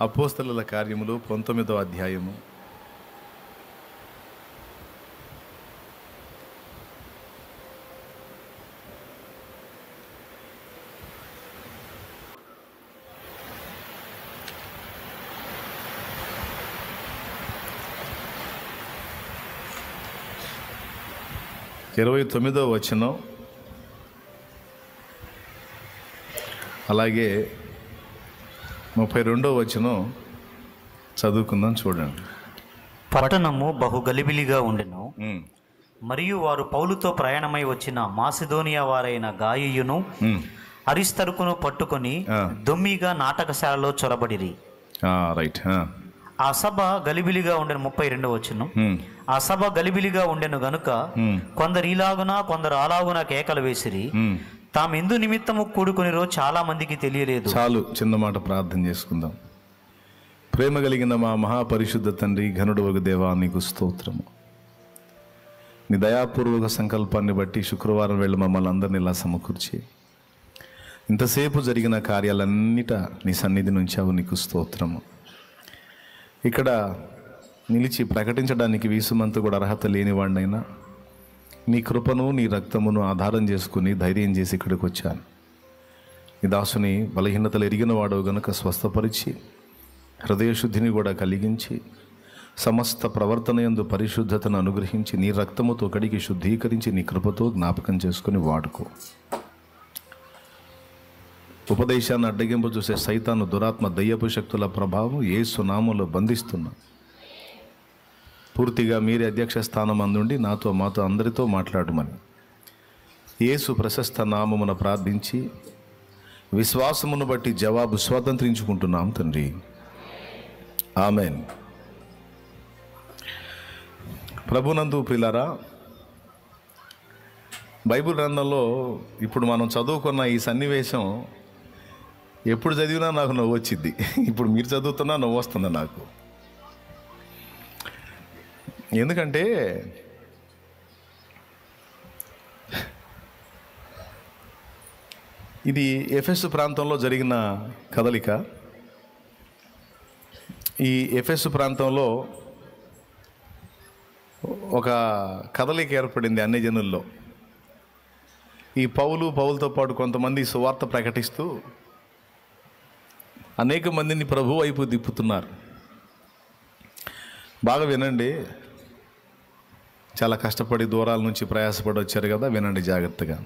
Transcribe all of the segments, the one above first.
అపోస్తలుల కార్యములు 19వ అధ్యాయము. ఇరవై 29వ వచనం, అలాగే 32వ వచనం చదువుకుందాం. చూడండి. పట్టణము బహు గలిబిలిగా ఉండెను. మరియు వారు పౌలుతో ప్రయాణమై వచ్చిన మాసిదోనియా వారైన గాయియును అరిస్తరుకును పట్టుకొని దొమ్మిగా నాటకశాలలో చొరబడిరి. రైట్. ఆ సభ గలిబిలిగా ఉండెను. 32వ వచనం. ఆ సభ గలిబిలిగా ఉండెను గనుక కొందరు ఇలాగున కొందరు అలాగున కేకలు వేసిరి. తాము ఎందు నిమిత్తము కూడుకునిరో చాలా మందికి తెలియలేదు. చాలు, చిన్న మాట ప్రార్థన చేసుకుందాం. ప్రేమ కలిగిన మా మహాపరిశుద్ధ తండ్రి, ఘనుడు ఒక దేవా, నీకు స్తోత్రము. నీ దయాపూర్వక సంకల్పాన్ని బట్టి శుక్రవారం వెళ్ళి మమ్మల్ని అందరినీ ఇలా సమకూర్చి ఇంతసేపు జరిగిన కార్యాలన్నిట నీ సన్నిధి నుంచావు. నీకు స్తోత్రము. ఇక్కడ నిలిచి ప్రకటించడానికి వీసుమంతా కూడా అర్హత లేనివాడినైనా నీ కృపను నీ రక్తమును ఆధారం చేసుకుని ధైర్యం చేసి ఇక్కడికి వచ్చాను. నీ దాసుని బలహీనతలు ఎరిగిన వాడు గనుక స్వస్థపరిచి హృదయశుద్ధిని కూడా కలిగించి సమస్త ప్రవర్తన యందు పరిశుద్ధతను అనుగ్రహించి నీ రక్తముతో కడిగి శుద్ధీకరించి నీ కృపతో జ్ఞాపకం చేసుకుని వాడుకో. ఉపదేశాన్ని అడ్డగింపు చూసే సైతాను, దురాత్మ, దయ్యపు శక్తుల ప్రభావం యేసు నామములో బంధిస్తున్నా. పూర్తిగా మీరే అధ్యక్ష స్థానం అందుండి నాతో మాతో అందరితో మాట్లాడమని యేసు ప్రశస్త నామమున ప్రార్థించి విశ్వాసమును బట్టి జవాబు స్వాతంత్రించుకుంటున్నాం తండ్రి. ఆమెన్. ప్రభునందు ప్రియులారా, బైబిల్ గ్రంథంలో ఇప్పుడు మనం చదువుకున్న ఈ సన్నివేశం ఎప్పుడు చదివినా నాకు నవ్వు వచ్చింది. ఇప్పుడు మీరు చదువుతున్నా నవ్వు వస్తుంది నాకు. ఎందుకంటే ఇది ఎఫెసు ప్రాంతంలో జరిగిన కదలిక. ఈ ఎఫెసు ప్రాంతంలో ఒక కదలిక ఏర్పడింది అన్ని జనుల్లో. ఈ పౌలుతో పాటు కొంతమంది సువార్త ప్రకటిస్తూ అనేక మందిని ప్రభు వైపు తిప్పుతున్నారు. బాగా వినండి. చాలా కష్టపడి దూరాల నుంచి ప్రయాసపడి వచ్చారు కదా, వినండి జాగ్రత్తగా.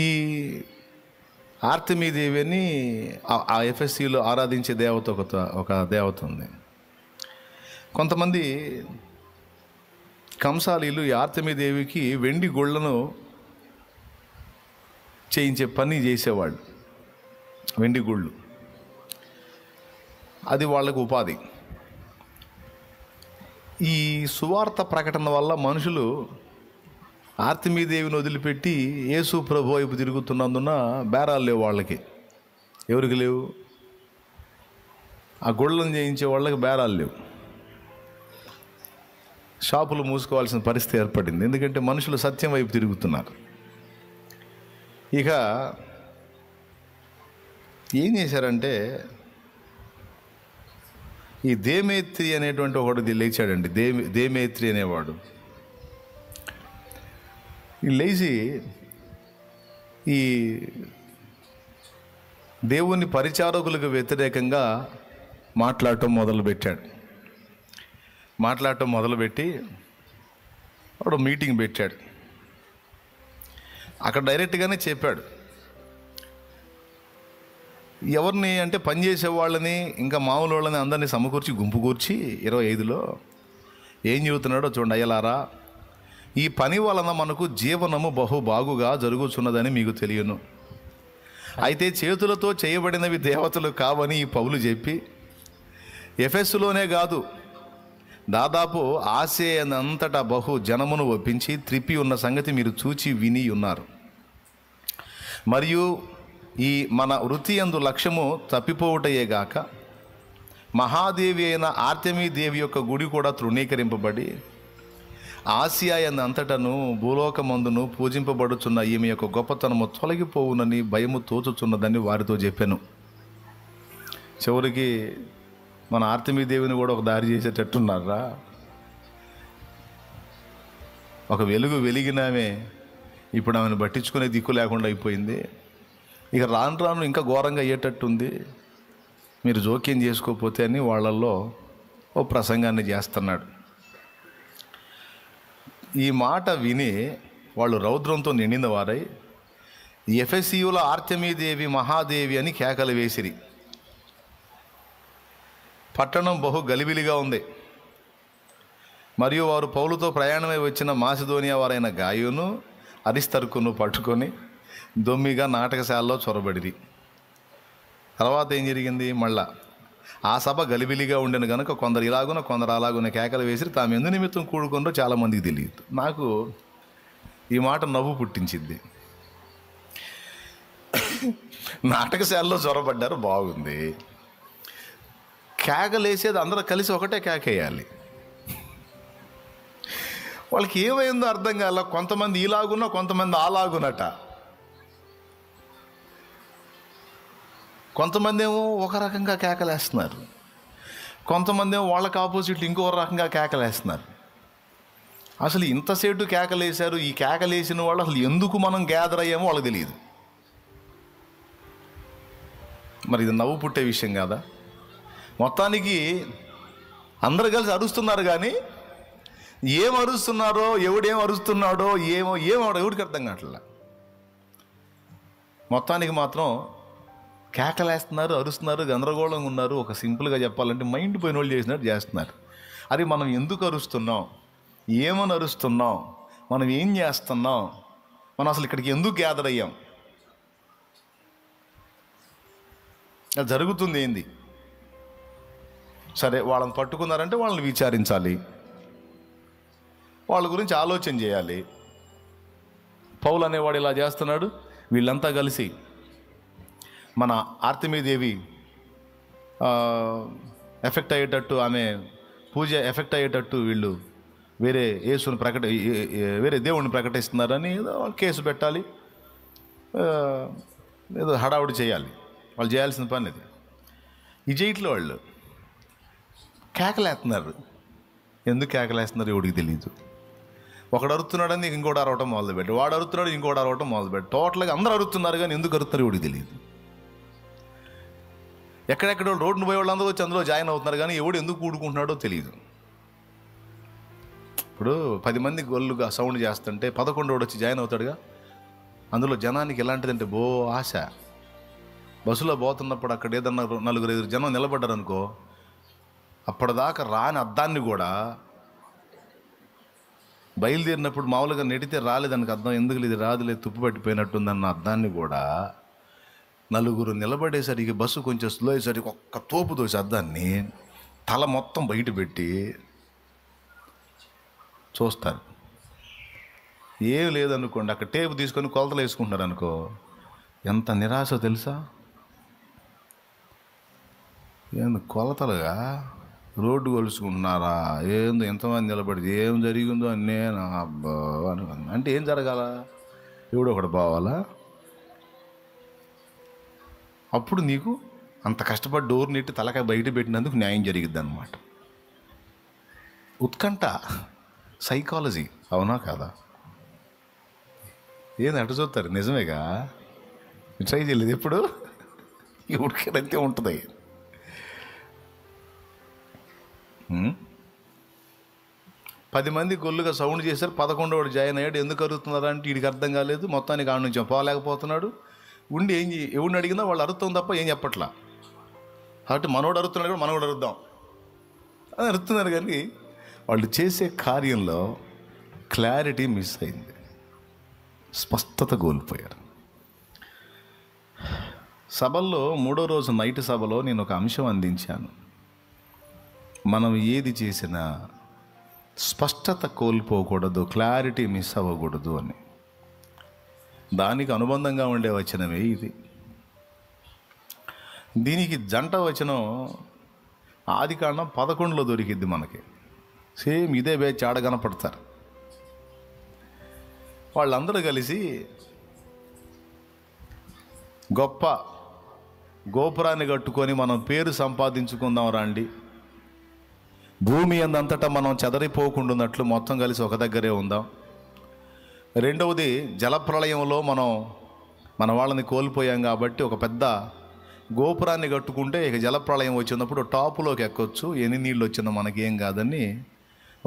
ఈ ఆర్తెమీదేవి అని ఆ ఎఫ్ఎస్సిలో ఆరాధించే దేవత ఒక దేవత ఉంది. కొంతమంది కంసాలీలు ఈ ఆర్తెమీదేవికి వెండి గుళ్ళను చేయించే పని చేసేవాళ్ళు. వెండి గుళ్ళు, అది వాళ్ళకు ఉపాధి. ఈ సువార్త ప్రకటన వల్ల మనుషులు ఆర్తెమీదేవిని వదిలిపెట్టి యేసు ప్రభు వైపు తిరుగుతున్నందున బేరాలు లేవు వాళ్ళకి. ఎవరికి లేవు? ఆ గుళ్ళను చేయించే వాళ్ళకి బేరాలు లేవు. షాపులు మూసుకోవాల్సిన పరిస్థితి ఏర్పడింది. ఎందుకంటే మనుషులు సత్యం వైపు తిరుగుతున్నారు. ఇక ఏం చేశారంటే, ఈ దేమేత్రి అనేటువంటి ఒకటి లేచాడండి. దేమేత్రి అనేవాడు లేచి ఈ దేవుని పరిచారకులకు వ్యతిరేకంగా మాట్లాడటం మొదలుపెట్టి వాడు మీటింగ్ పెట్టాడు. అక్కడ డైరెక్ట్గానే చెప్పాడు. ఎవరిని అంటే పనిచేసే వాళ్ళని, ఇంకా మామూలు వాళ్ళని అందరినీ సమకూర్చి గుంపు కూర్చి 25లో ఏం చెబుతున్నాడో చూడండి. అయ్యలారా, ఈ పని వలన మనకు జీవనము బహు బాగుగా జరుగుతున్నదని మీకు తెలియను. అయితే చేతులతో చేయబడినవి దేవతలు కావని ఈ పౌలు చెప్పి ఎఫెస్సులోనే కాదు, దాదాపు ఆసియా బహు జనమును ఒప్పించి త్రిప్పి ఉన్న సంగతి మీరు చూచి విని ఉన్నారు. మరియు ఈ మన వృత్తి యందు లక్ష్యము తప్పిపోవుటయేగాక మహాదేవి అయిన ఆర్తెమీదేవి యొక్క గుడి కూడా తృణీకరింపబడి ఆసియా అంతటను భూలోకమందును పూజింపబడుచున్న ఈమె యొక్క గొప్పతనము తొలగిపోవునని భయము తోచుచున్నదని వారితో చెప్పాను. చివరికి మన ఆర్తిమీదేవిని కూడా ఒక దారి చేసేటట్టున్నారా? ఒక వెలుగు వెలిగినామే ఇప్పుడు ఆమెను పట్టించుకునే దిక్కు లేకుండా అయిపోయింది. ఇక రాను రాను ఇంకా ఘోరంగా అయ్యేటట్టుంది, మీరు జోక్యం చేసుకోకపోతే అని వాళ్ళల్లో ఓ ప్రసంగాన్ని చేస్తున్నాడు. ఈ మాట విని వాళ్ళు రౌద్రంతో నిండిన వారై ఎఫెసీయుల ఆర్తెమీదేవి మహాదేవి అని కేకలు వేసిరి. పట్టణం బహు గలిబిలిగా ఉంది. మరియు వారు పౌలుతో ప్రయాణమై వచ్చిన మాసిదోనియా వారైన గాయును అరిస్తర్కును పట్టుకొని దొమ్మిగా నాటకశాలలో చొరబడిరి. తర్వాత ఏం జరిగింది? మళ్ళా ఆ సభ గలిబిలిగా ఉండేను కనుక కొందరు ఇలాగున కొందరు అలాగున కేకలు వేసిరి. తాము ఎందు నిమిత్తం కూడుకుందో చాలామందికి తెలియదు. నాకు ఈ మాట నవ్వు పుట్టించింది. నాటకశాలలో చొరబడ్డారు, బాగుంది. కేకలేసేది అందరూ కలిసి ఒకటే కేకేయాలి. వాళ్ళకి ఏమైందో అర్థం కాల. కొంతమంది ఇలాగున్నా కొంతమంది అలాగునట. కొంతమంది ఏమో ఒక రకంగా కేకలేస్తున్నారు, కొంతమంది ఏమో వాళ్ళకి ఆపోజిట్ ఇంకో రకంగా కేకలేస్తున్నారు. అసలు ఇంతసేటు కేకలేశారు. ఈ కేకలేసిన వాళ్ళు అసలు ఎందుకు మనం గ్యాదర్ అయ్యామో వాళ్ళకి తెలియదు. మరి ఇది నవ్వు పుట్టే విషయం కాదా? మొత్తానికి అందరూ కలిసి అరుస్తున్నారు, కానీ ఏం అరుస్తున్నారో ఎవడేం అరుస్తున్నాడో ఏమో ఎవడికి అర్థం కావట్లా. మొత్తానికి మాత్రం కేకలేస్తున్నారు, అరుస్తున్నారు, గందరగోళంగా ఉన్నారు. ఒక సింపుల్గా చెప్పాలంటే మైండ్ పోయిన వాళ్ళు చేసినట్టు చేస్తున్నారు. అది మనం ఎందుకు అరుస్తున్నాం, ఏమని అరుస్తున్నాం, మనం ఏం చేస్తున్నాం, మనం అసలు ఇక్కడికి ఎందుకు గ్యాదర్ అయ్యాం, అది జరుగుతుంది ఏంది? సరే, వాళ్ళని పట్టుకున్నారంటే వాళ్ళని విచారించాలి, వాళ్ళ గురించి ఆలోచన చేయాలి. పౌలు అనేవాడు ఇలా చేస్తున్నాడు, వీళ్ళంతా కలిసి మన ఆర్తెమీదేవి ఎఫెక్ట్ అయ్యేటట్టు, ఆమె పూజ ఎఫెక్ట్ అయ్యేటట్టు వీళ్ళు వేరే యేసుని వేరే దేవుణ్ణి ప్రకటిస్తున్నారని ఏదో కేసు పెట్టాలి, ఏదో హడావుడి చేయాలి. వాళ్ళు చేయాల్సిన పని అది. ఈ చేయట్లో వాళ్ళు కేకలేస్తున్నారు. ఎందుకు కేకలేస్తున్నారు ఎవడికి తెలియదు. ఒకడు అరుతున్నాడని ఇంకోటి అరవటం మొదలుపెట్టి, వాడు అరుతున్నాడు ఇంకోటి అరవటం మొదలుపెట్టి, టోటల్గా అందరూ అరుతున్నారు, కానీ ఎందుకు అరుతున్నారు ఎవడికి తెలియదు. ఎక్కడెక్కడ రోడ్డును పోయే వాళ్ళందరూ వచ్చి అందులో జాయిన్ అవుతున్నారు, కానీ ఎవడు ఎందుకు కూడుకుంటున్నాడో తెలియదు. ఇప్పుడు 10 మంది గొల్లుగా సౌండ్ చేస్తుంటే 11 వచ్చి జాయిన్ అవుతాడుగా. అందులో జనానికి ఎలాంటిదంటే బో ఆశ. బస్సులో పోతున్నప్పుడు అక్కడ ఏదన్నా 4-5 జనం నిలబడ్డారనుకో, అప్పటిదాకా రాని అద్దాన్ని కూడా బయలుదేరినప్పుడు మామూలుగా నెడితే రాలేదానికి అర్థం, ఎందుకు ఇది రాదులేదు తుప్పు పట్టిపోయినట్టుందన్న అద్దాన్ని కూడా 4 నిలబడేసరికి బస్సు కొంచెం స్లో అయ్యేసరికి ఒక్క తోపు దోసి అద్దాన్ని తల మొత్తం బయట పెట్టి చూస్తారు. ఏం లేదనుకోండి, అక్కడ టేపు తీసుకొని కొలతలు వేసుకుంటున్నారు అనుకో, ఎంత నిరాశ తెలుసా? ఏంది కొలతలుగా రోడ్డు కొలుసుకుంటున్నారా? ఏందో ఎంతమంది నిలబడి ఏం జరిగిందో అని నేను అబ్బా అంటే ఏం జరగాల? ఎవడో ఒకటి పోవాలా? అప్పుడు నీకు అంత కష్టపడి డోర్ నెట్టి తలకాయ బయట పెట్టినందుకు న్యాయం జరిగిద్ది అన్నమాట. ఉత్కంఠ, సైకాలజీ, అవునా కాదా? ఏంది అటు చూస్తారు? నిజమేగా, ట్రై చేయలేదు ఎప్పుడు? ఉడికేదంతే ఉంటుంది. 10 మంది గొల్లుగా సౌండ్ చేశారు, 11 జాయిన్ అయ్యాడు. ఎందుకు అరుగుతున్నారంటే వీడికి అర్థం కాలేదు. మొత్తానికి ఆడ నుంచి పోలేకపోతున్నాడు. ఉండి ఎవరిని అడిగినా వాళ్ళు అరుతాం తప్ప ఏం చెప్పట్లా. కాబట్టి మనోడు అరుతున్నాడు కూడా మనం కూడా అరుద్దాం అని అరుతున్నారు, కానీ వాళ్ళు చేసే కార్యంలో క్లారిటీ మిస్ అయింది, స్పష్టత కోల్పోయారు. సభల్లో 3వ రోజు నైట్ సభలో నేను ఒక అంశం అందించాను. మనం ఏది చేసినా స్పష్టత కోల్పోకూడదు, క్లారిటీ మిస్ అవ్వకూడదు అని. దానికి అనుబంధంగా ఉండే వచనమే ఇది. దీనికి జంట వచనం ఆదికాండం 11లో దొరికిద్ది మనకి. సేమ్ ఇదే బ్యాచ్ ఆడ కనపడతారు. వాళ్ళందరూ కలిసి గొప్ప గోపురాన్ని కట్టుకొని మనం పేరు సంపాదించుకుందాం రండి. భూమి అందంతటా మనం చెదరిపోకుండా ఉన్నట్లు మొత్తం కలిసి ఒక దగ్గరే ఉందాం. రెండవది, జలప్రళయంలో మనం మన వాళ్ళని కోల్పోయాం కాబట్టి ఒక పెద్ద గోపురాన్ని కట్టుకుంటే ఇక జలప్రళయం వచ్చినప్పుడు టాపులోకి ఎక్కొచ్చు, ఎన్ని నీళ్ళు వచ్చినా మనకేం కాదని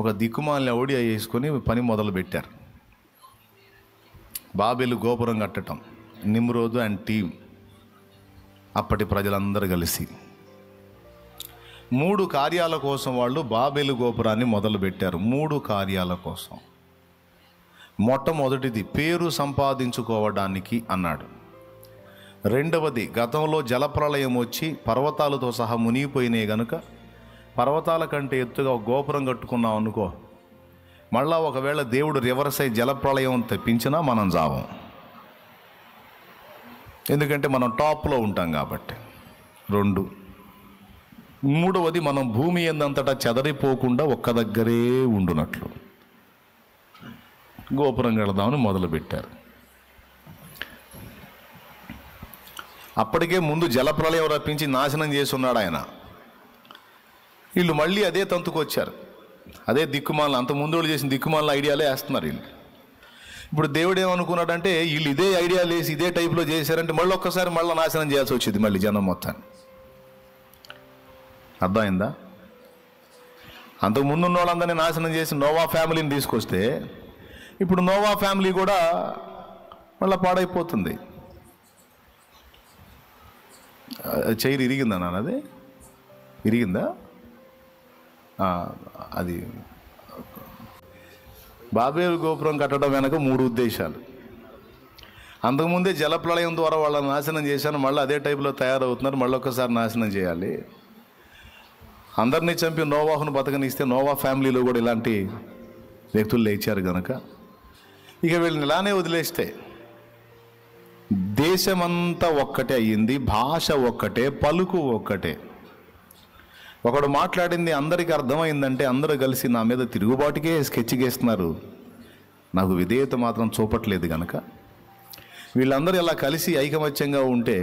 ఒక దిక్కుమాలని ఔడియా వేసుకొని పని మొదలుపెట్టారు. బాబెలు గోపురం కట్టడం, నిమ్రోదు అండ్ టీం, అప్పటి ప్రజలందరూ కలిసి 3 కార్యాల కోసం వాళ్ళు బాబెలు గోపురాన్ని మొదలుపెట్టారు. 3 కార్యాల కోసం. మొట్టమొదటిది పేరు సంపాదించుకోవడానికి అన్నాడు. రెండవది, గతంలో జలప్రళయం వచ్చి పర్వతాలతో సహా మునిగిపోయినాయి గనుక పర్వతాల కంటే ఎత్తుగా ఒక గోపురం కట్టుకున్నాం అనుకో, మళ్ళా ఒకవేళ దేవుడు రివర్స్ అయి జలప్రళయం తెప్పించినా మనం జావం, ఎందుకంటే మనం టాప్లో ఉంటాం కాబట్టి. 2, మూడవది, మనం భూమి ఎందంతటా చెదరిపోకుండా ఒక్క దగ్గరే ఉండునట్లు గోపురం కడదామని మొదలుపెట్టారు. అప్పటికే ముందు జలప్రళయం రప్పించి నాశనం చేసి ఉన్నాడు ఆయన. వీళ్ళు మళ్ళీ అదే తంతుకు వచ్చారు, అదే దిక్కుమాలను, అంత ముందు వాళ్ళు చేసిన దిక్కుమాల ఐడియాలే వేస్తున్నారు వీళ్ళు. ఇప్పుడు దేవుడు ఏమనుకున్నాడంటే వీళ్ళు ఇదే ఐడియాలు వేసి ఇదే టైప్లో చేశారంటే మళ్ళీ ఒక్కసారి మళ్ళీ నాశనం చేయాల్సి వచ్చింది మళ్ళీ జనం మొత్తాన్ని. అర్థమైందా? అంతకు ముందు ఉన్న వాళ్ళందరినీ నాశనం చేసి నోవా ఫ్యామిలీని తీసుకొస్తే ఇప్పుడు నోవా ఫ్యామిలీ కూడా మళ్ళీ పాడైపోతుంది. చైర్ ఇరిగిందా నాన్నది? ఇరిగిందా? అది బాబేలు గోపురం కట్టడం వెనక 3 ఉద్దేశాలు. అంతకుముందే జలప్రళయం ద్వారా వాళ్ళని నాశనం చేశాను, మళ్ళీ అదే టైపులో తయారవుతున్నారు, మళ్ళీ ఒక్కసారి నాశనం చేయాలి. అందరినీ చంపి నోవాహును బతకనిస్తే నోవా ఫ్యామిలీలో కూడా ఇలాంటి వ్యక్తులు లేచారు కనుక ఇక వీళ్ళని ఇలానే వదిలేస్తే దేశమంతా ఒక్కటే అయ్యింది, భాష ఒక్కటే, పలుకు ఒక్కటే. ఒకడు మాట్లాడింది అందరికీ అర్థమైందంటే అందరూ కలిసి నా మీద తిరుగుబాటుకే స్కెచ్ గీస్తున్నారు, నాకు విధేయత మాత్రం చూపట్లేదు కనుక వీళ్ళందరూ ఇలా కలిసి ఐకమత్యంగా ఉంటే,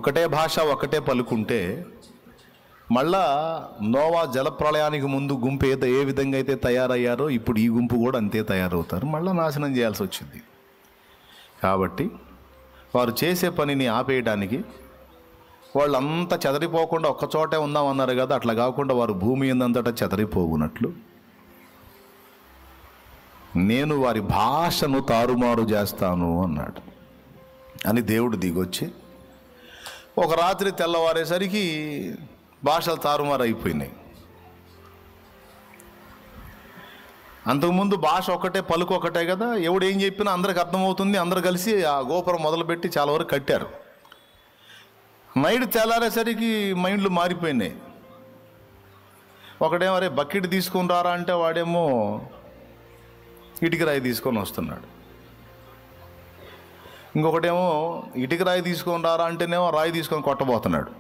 ఒకటే భాష ఒకటే పలుకుంటే మళ్ళా నోవా జలప్రళయానికి ముందు గుంపు ఏ విధంగా అయితే తయారయ్యారో ఇప్పుడు ఈ గుంపు కూడా అంతే తయారవుతారు, మళ్ళీ నాశనం చేయాల్సి వచ్చింది. కాబట్టి వారు చేసే పనిని ఆపేయడానికి, వాళ్ళంతా చెదరిపోకుండా ఒక్కచోటే ఉందామన్నారు కదా, అట్లా కాకుండా వారు భూమి ఎందంతటా చెదరిపోగునట్లు నేను వారి భాషను తారుమారు చేస్తాను అన్నాడు అని దేవుడు దిగొచ్చి ఒక రాత్రి తెల్లవారేసరికి భాషలు తారుమారు అయిపోయినాయి. అంతకుముందు భాష ఒకటే, పలుకు ఒకటే కదా, ఎవడు ఏం చెప్పినా అందరికి అర్థమవుతుంది. అందరు కలిసి ఆ గోపురం మొదలుపెట్టి చాలా వరకు కట్టారు. నైట్ తెల్లారేసరికి మైండ్లు మారిపోయినాయి. ఒకడేమో అరే బకెట్ తీసుకొని రారా అంటే వాడేమో ఇటుక రాయి తీసుకొని వస్తున్నాడు. ఇంకొకటేమో ఇటుక రాయి తీసుకొని రారా అంటేనేమో రాయి తీసుకొని కొట్టబోతున్నాడు.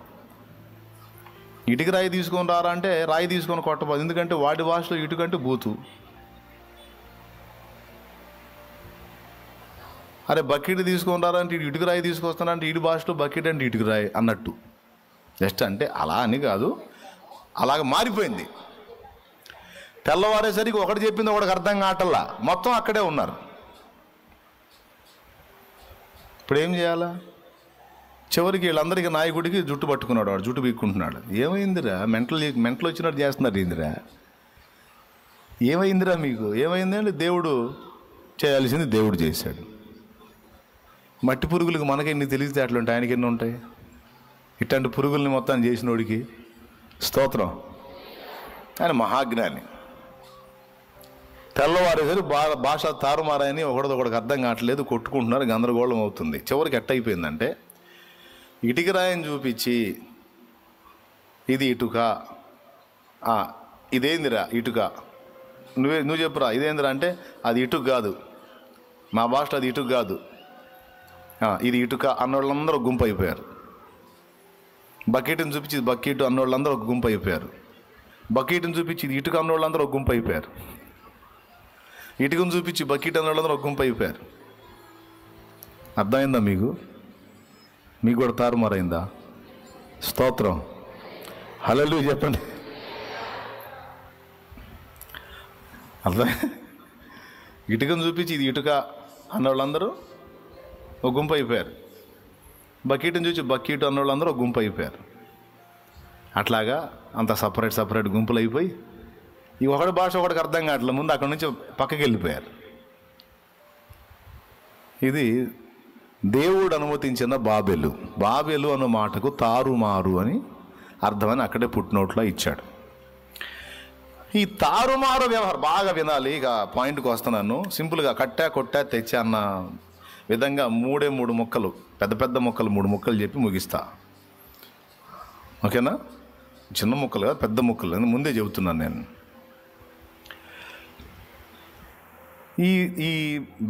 ఇటుక రాయి తీసుకొని రారా అంటే రాయి తీసుకొని కొట్టబోదు, ఎందుకంటే వాడి భాషలో ఇటుకంటే బూతు. అరే బకెట్ తీసుకొని రారా అంటే ఇటుక రాయి తీసుకొస్తానంటే ఇటు భాషలో బకెట్ అంటే ఇటుక రాయి అన్నట్టు. జస్ట్ అంటే అలా అని కాదు, అలాగ మారిపోయింది. తెల్లవారేసరికి ఒకటి చెప్పింది ఒకటికి అర్థం కావట్లా, మొత్తం అక్కడే ఉన్నారు. ఇప్పుడు ఏం చేయాలా? చివరికి వీళ్ళందరికీ నాయకుడికి జుట్టు పట్టుకున్నాడు, వాడు జుట్టు పీక్కుంటున్నాడు. ఏమైందిరా, మెంటలు వచ్చినట్టు చేస్తున్నారు ఏందిరా, ఏమైందిరా మీకు ఏమైంది అంటే దేవుడు చేయాల్సింది దేవుడు చేశాడు. మట్టి పురుగులకు మనకెన్ని తెలివితేటలు ఉంటాయి, ఆయనకి ఎన్ని ఉంటాయి. ఇట్లాంటి పురుగుల్ని మొత్తాన్ని చేసినోడికి స్తోత్రం. ఆయన మహాజ్ఞాని. తెల్లవారేసరి భాష తారుమారాయని ఒకడికి అర్థం కావట్లేదు, కొట్టుకుంటున్నారు, గందరగోళం అవుతుంది. చివరికి ఎట్టయిపోయిందంటే ఇటుక రాయని చూపించి ఇది ఇటుక, ఇదేందిరా ఇటుక, నువ్వు చెప్పురా ఇదేందిరా అంటే అది ఇటుక కాదు, మా భాషలో అది ఇటుక కాదు, ఇది ఇటుక అన్నోళ్ళందరూ గుంపు అయిపోయారు. బకెట్ని చూపించి బకెట్ అన్నోళ్ళందరూ ఒక గుంపు అయిపోయారు. బకెట్ని చూపించి ఇది ఇటుక అన్నోళ్ళందరూ ఒక గుంపు అయిపోయారు. ఇటుకను చూపించి బకెట్ అన్నోళ్ళందరూ ఒక గుంపు అయిపోయారు. అర్థమైందా మీకు? మీకు కూడా తారుమారైందా? స్తోత్రం, హల్లెలూయా చెప్పండి. అర్థం, ఇటుకను చూపించి ఇది ఇటుక అన్న వాళ్ళందరూ ఒక గుంపు అయిపోయారు. బకెట్ని చూసి బకెట్ అన్న వాళ్ళందరూ ఒక గుంపు అయిపోయారు. అట్లాగా అంత సపరేట్ గుంపులు అయిపోయి ఈ ఒకటి భాష ఒకటికి అర్థం కావట్లేదు. ముందు అక్కడి నుంచి పక్కకి వెళ్ళిపోయారు. ఇది దేవుడు అనుమతించిన బాబెలు. బాబెలు అన్న మాటకు తారుమారు అని అర్థమని అక్కడే పుట్టినోట్లో ఇచ్చాడు. ఈ తారుమారు వ్యవహారం బాగా వినాలి. ఇక పాయింట్కి వస్తున్నాను. సింపుల్గా కట్టా కొట్టా తెచ్చా అన్న విధంగా మూడు ముక్కలు, పెద్ద ముక్కలు 3 ముక్కలు చెప్పి ముగిస్తా. ఓకేనా? చిన్న ముక్కలు కాదు, పెద్ద ముక్కలు అని ముందే చెబుతున్నాను నేను. ఈ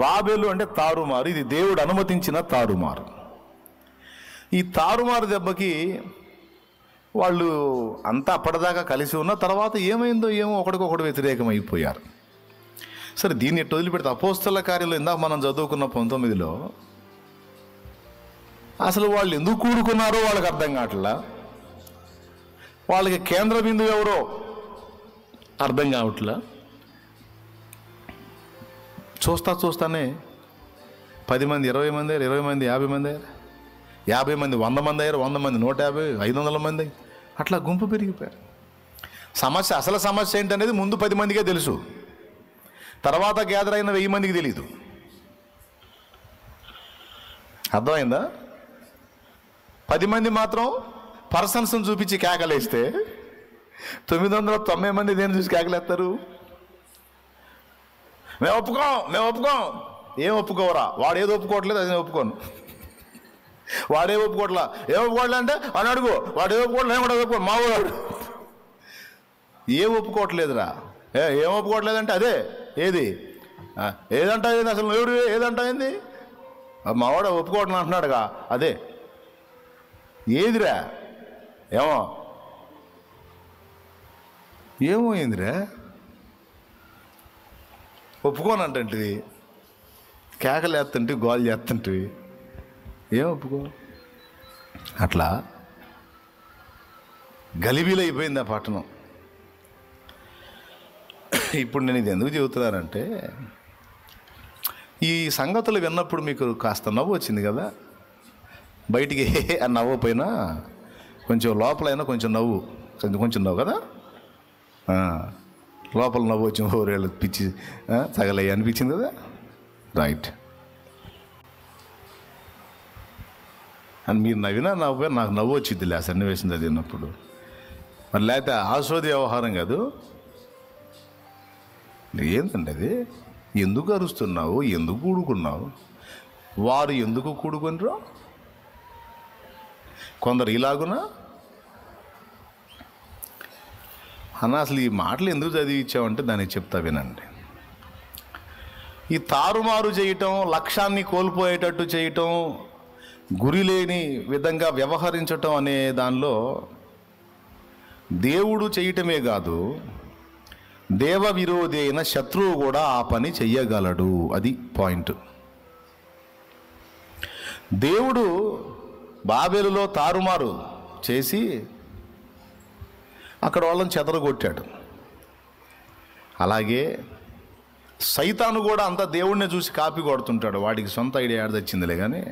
బాబెలు అంటే తారుమారు. ఇది దేవుడు అనుమతించిన తారుమారు. ఈ తారుమారు దెబ్బకి వాళ్ళు అంతా అప్పటిదాకా కలిసి ఉన్న తర్వాత ఏమైందో ఏమో ఒకడికొకడు వ్యతిరేకం అయిపోయారు. సరే, దీన్ని ఎట్టు వదిలిపెడితే అపోస్తల కార్యాలు ఇందాక మనం చదువుకున్న 19లో అసలు వాళ్ళు ఎందుకు కూడుకున్నారో వాళ్ళకి అర్థం కావట్లా. వాళ్ళకి కేంద్ర బిందువు ఎవరో అర్థం కావట్లా. చూస్తానే 10 మంది 20 మంది 20 మంది 50 మంది 50 మంది 100 మంది అయ్యారు, 100 మంది 150 500 మంది, అట్లా గుంపు పెరిగిపోయారు. అసలు సమస్య ఏంటనేది ముందు 10 మందికే తెలుసు, తర్వాత గ్యాదర్ అయిన 1000 మందికి తెలీదు. అర్థమైందా? 10 మంది మాత్రం పర్సన్స్ని చూపించి కేకలేస్తే 990 మంది దేని చూసి కేకలేస్తారు? మేము ఒప్పుకోం. ఏం ఒప్పుకోవరా? వాడు ఏదో ఒప్పుకోవట్లేదు, అది నేను ఒప్పుకోను. వాడే ఒప్పుకోవట్లా. ఏం ఒప్పుకోవట్లే అంటే అని అడుగు. వాడు ఏ ఒప్పుకోవట్లేదు, నేను కూడా ఒప్పుకోను. మా వాడు ఏం ఒప్పుకోవట్లేదురా. ఏం ఒప్పుకోవట్లేదంటే అదే ఏది ఏదంటా ఏంది? అసలు ఎవరు ఏదంటా ఏంది? మావాడు ఒప్పుకోవట్లేదు అంటున్నాడుగా, అదే ఏదిరా? ఏమో ఏందిరా? ఒప్పుకోనంటంటివి, కేకలు వేస్తుంటివి, గోల్ చేస్తుంటివి, ఏం ఒప్పుకో? అట్లా గలిబీలైపోయింది ఆ పట్టణం. ఇప్పుడు నేను ఇది ఎందుకు చెబుతున్నానంటే, ఈ సంగతులు విన్నప్పుడు మీకు కాస్త నవ్వు వచ్చింది కదా. బయటికి అని నవ్వపోయినా కొంచెం లోపలైనా కొంచెం నవ్వు కదా. లోపల నవ్వు వచ్చి ఓరేళ్ళు పిచ్చి తగలయ్యి అనిపించింది కదా. రైట్. అని మీరు నవ్వినా నవ్వే నాకు నవ్వు వచ్చింది ఆ సన్నివేశం చదివినప్పుడు. మరి లేకపోతే ఆస్వాది వ్యవహారం కాదు. ఏంటండి అది? ఎందుకు అరుస్తున్నావు? ఎందుకు కూడుకున్నావు? వారు ఎందుకు కూడుకునిరో కొందరు ఇలాగునా అన్న. అసలు ఈ మాటలు ఎందుకు చదివించామంటే దానికి చెప్తా వినండి. ఈ తారుమారు చేయటం, లక్ష్యాన్ని కోల్పోయేటట్టు చేయటం, గురి లేని విధంగా వ్యవహరించటం అనే దానిలో దేవుడు చేయటమే కాదు, దేవ విరోధి అయిన శత్రువు కూడా ఆ పని చెయ్యగలడు. అది పాయింట్. దేవుడు బాబెలులో తారుమారు చేసి అక్కడ వాళ్ళని చెదరగొట్టాడు. అలాగే సైతాను కూడా అంతా దేవుడిని చూసి కాపీ కొడుతుంటాడు. వాడికి సొంత ఐడియా తెచ్చిందిలే కానీ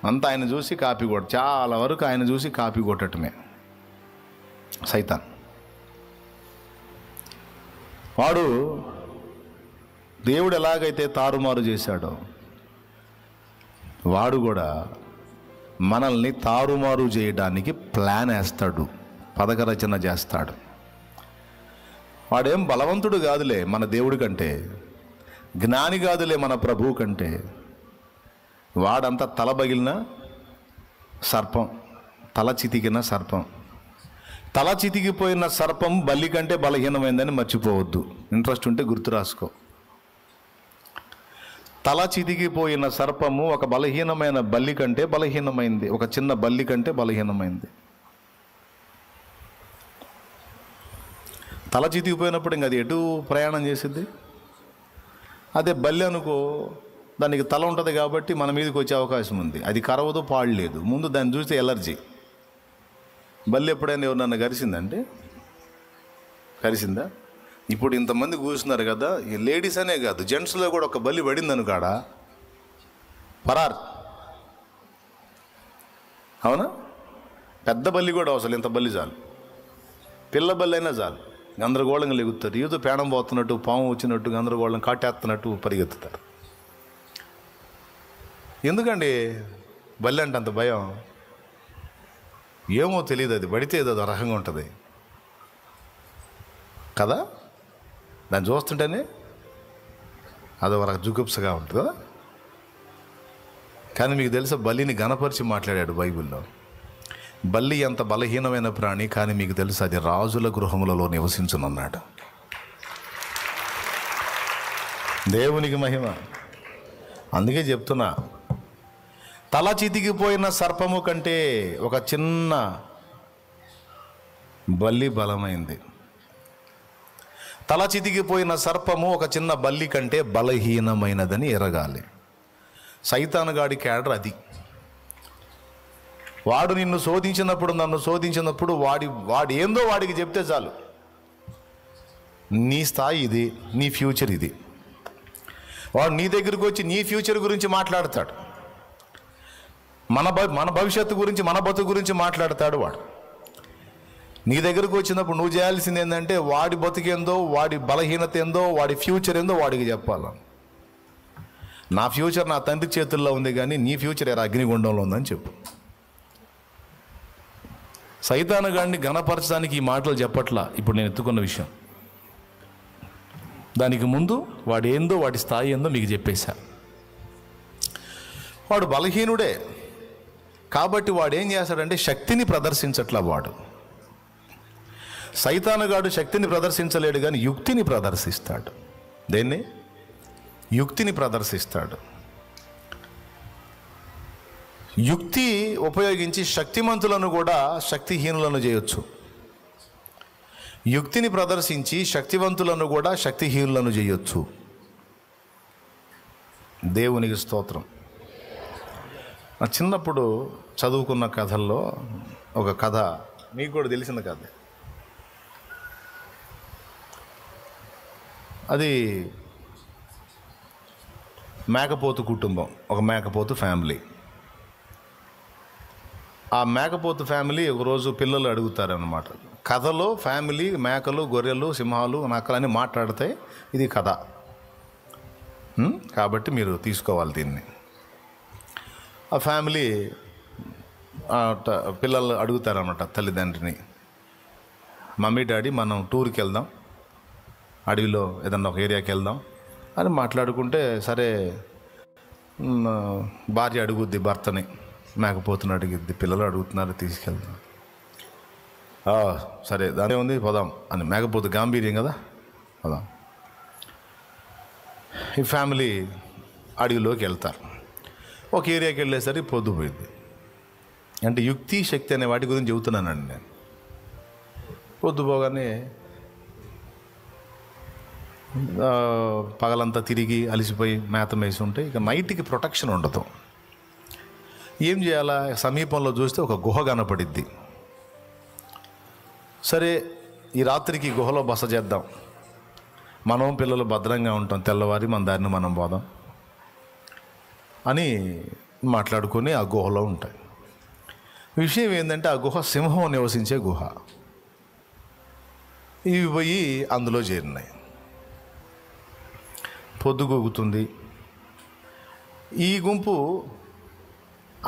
అంతా ఆయన చూసి కాపీ చాలా వరకు ఆయన చూసి కాపీ కొట్టటమే సైతాన్. వాడు దేవుడు ఎలాగైతే తారుమారు చేశాడో వాడు కూడా మనల్ని తారుమారు చేయడానికి ప్లాన్ వేస్తాడు, పథక రచన చేస్తాడు. వాడేం బలవంతుడు కాదులే మన దేవుడి కంటే, జ్ఞాని కాదులే మన ప్రభువు కంటే. వాడంతా తలబగిలిన సర్పం, తల చితికిన సర్పం. తల చితికిపోయిన సర్పం బల్లి కంటే బలహీనమైందని మర్చిపోవద్దు. ఇంట్రెస్ట్ ఉంటే గుర్తు రాసుకో. తల చితికిపోయిన సర్పము ఒక బలహీనమైన బల్లి కంటే బలహీనమైంది, ఒక చిన్న బల్లి కంటే బలహీనమైంది. తల చితికిపోయినప్పుడు ఇంక అది ఎటు ప్రయాణం చేసిద్ది? అదే బల్లి అనుకో, దానికి తల ఉంటుంది కాబట్టి మన మీదకి వచ్చే అవకాశం ఉంది. అది కరవదు, పాడలేదు. ముందు దాన్ని చూస్తే ఎలర్జీ. బల్లి ఎప్పుడైనా ఎవరు నన్ను కరిసిందంటే కరిసిందా? ఇప్పుడు ఇంతమంది కూర్చున్నారు కదా, ఈ లేడీస్ అనే కాదు, జెంట్స్లో కూడా ఒక బల్లి పడింది అనుకాడ పరార్. అవునా? పెద్ద బల్లి కూడా అవసరం, ఇంత బల్లి చాలు. పిల్ల బల్లి అయినా చాలు, గందరగోళంగా లెగుతారు. ఏదో పేడం పోతున్నట్టు, పాము వచ్చినట్టు, గందరగోళం కాటేస్తున్నట్టు పరిగెత్తుతారు. ఎందుకండి బల్లి అంటే అంత భయం? ఏమో తెలియదు, అది పడితే ఏదో రకంగా ఉంటుంది కదా. దాన్ని చూస్తుంటేనే అదొక జుగుప్సగా ఉంటుంది కదా. కానీ మీకు తెలుసా, బల్లిని గణపరిచి మాట్లాడాడు బైబిల్లో. బల్లి ఎంత బలహీనమైన ప్రాణి, కానీ మీకు తెలుసా అది రాజుల గృహములలో నివసించునన్నాడు. దేవునికి మహిమ. అందుకే చెప్తున్నా, తల చితికిపోయిన సర్పము కంటే ఒక చిన్న బల్లి బలమైంది. తల చితికిపోయిన సర్పము ఒక చిన్న బల్లి కంటే బలహీనమైనదని ఎరగాలి. సైతానుగాడి క్యాడర్ అది. వాడు నిన్ను శోధించినప్పుడు, నన్ను శోధించినప్పుడు వాడు ఏందో వాడికి చెప్తే చాలు, నీ స్థాయి ఇది, నీ ఫ్యూచర్ ఇది. వాడు నీ దగ్గరికి వచ్చి నీ ఫ్యూచర్ గురించి మాట్లాడతాడు, మన భవిష్యత్తు గురించి, మన బతుకు గురించి మాట్లాడతాడు. వాడు నీ దగ్గరకు వచ్చినప్పుడు నువ్వు చేయాల్సింది ఏంటంటే, వాడి బతుకేందో, వాడి బలహీనత ఏందో, వాడి ఫ్యూచర్ ఏందో వాడికి చెప్పాల. నా ఫ్యూచర్ నా తండ్రి చేతుల్లో ఉంది, కానీ నీ ఫ్యూచర్ ఎరా అగ్నిగుండంలో ఉందని చెప్పు. సైతాను గాడిని గణపరచడానికి ఈ మాటలు చెప్పట్లా. ఇప్పుడు నేను ఎత్తుకున్న విషయం, దానికి ముందు వాడు ఏందో, వాడి స్థాయి ఏందో మీకు చెప్పేశా. వాడు బలహీనుడే కాబట్టి వాడు ఏం చేస్తాడంటే శక్తిని ప్రదర్శించట్లా. వాడు సైతానుగాడు శక్తిని ప్రదర్శించలేడు, కానీ యుక్తిని ప్రదర్శిస్తాడు. దేన్ని? యుక్తిని ప్రదర్శిస్తాడు. యుక్తి ఉపయోగించి శక్తిమంతులను కూడా శక్తిహీనులను చేయొచ్చు. యుక్తిని ప్రదర్శించి శక్తివంతులను కూడా శక్తిహీనులను చేయొచ్చు. దేవునికి స్తోత్రం. నా చిన్నప్పుడు చదువుకున్న కథల్లో ఒక కథ మీకు కూడా తెలిసిన కథ. అది మేకపోతు కుటుంబం, ఒక మేకపోతు ఫ్యామిలీ. ఆ మేకపోతు ఫ్యామిలీ ఒకరోజు పిల్లలు అడుగుతారనమాట. కథలో ఫ్యామిలీ మేకలు, గొర్రెలు, సింహాలు, నక్కలని మాట్లాడతాయి. ఇది కథ కాబట్టి మీరు తీసుకోవాలి దీన్ని. ఆ ఫ్యామిలీ పిల్లలు అడుగుతారనమాట తల్లిదండ్రిని, మమ్మీ డాడీ మనం టూర్కి వెళ్దాం, అడవిలో ఏదన్నా ఒక ఏరియాకి వెళ్దాం అని మాట్లాడుకుంటే, సరే భార్య అడుగుద్ది భర్తని, మేకపోతుని అడిగిద్ది, పిల్లలు అడుగుతున్నారు తీసుకెళ్దాం. సరే దానే ఉంది పోదాం అని. మేకపోతు గాంభీర్యం కదా, పోదాం. ఈ ఫ్యామిలీ అడవిలోకి వెళ్తారు. ఒక ఏరియాకి వెళ్ళేసరికి పొద్దుపోయింది. అంటే యుక్తి శక్తి అనే వాటి గురించి చెబుతున్నానండి నేను. పొద్దుపోగానే పగలంతా తిరిగి అలసిపోయి మేత మేసి ఉంటే ఇక నైట్కి ప్రొటెక్షన్ ఉండదు. ఏం చేయాలా? సమీపంలో చూస్తే ఒక గుహ కనపడిద్ది. సరే ఈ రాత్రికి గుహలో బస చేద్దాం, మనం పిల్లలు భద్రంగా ఉంటాం, తెల్లవారి మన దారిని మనం పోదాం అని మాట్లాడుకొని ఆ గుహలో ఉంటాయి. విషయం ఏంటంటే ఆ గుహ సింహం నివసించే గుహ. ఇవి పోయి అందులో చేరినాయి. పొద్దుగూగుతుంది. ఈ గుంపు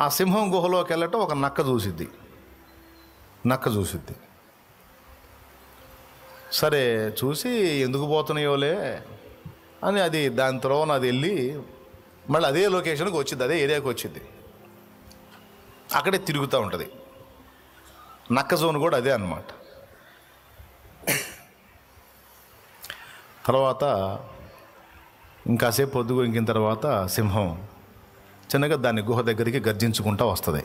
ఆ సింహం గుహలోకి వెళ్ళటం ఒక నక్క చూసిద్ది. సరే చూసి ఎందుకు పోతున్నాయోలే అని అది దాని త్రోవన అది వెళ్ళి మళ్ళీ అదే లొకేషన్కి వచ్చింది, అదే ఏరియాకి వచ్చింది. అక్కడే తిరుగుతూ ఉంటుంది. నక్క జోన్ కూడా అదే అన్నమాట. తర్వాత ఇంకాసేపు పొద్దుగు ఇంకిన తర్వాత సింహం చిన్నగా దాని గుహ దగ్గరికి గర్జించుకుంటూ వస్తుంది.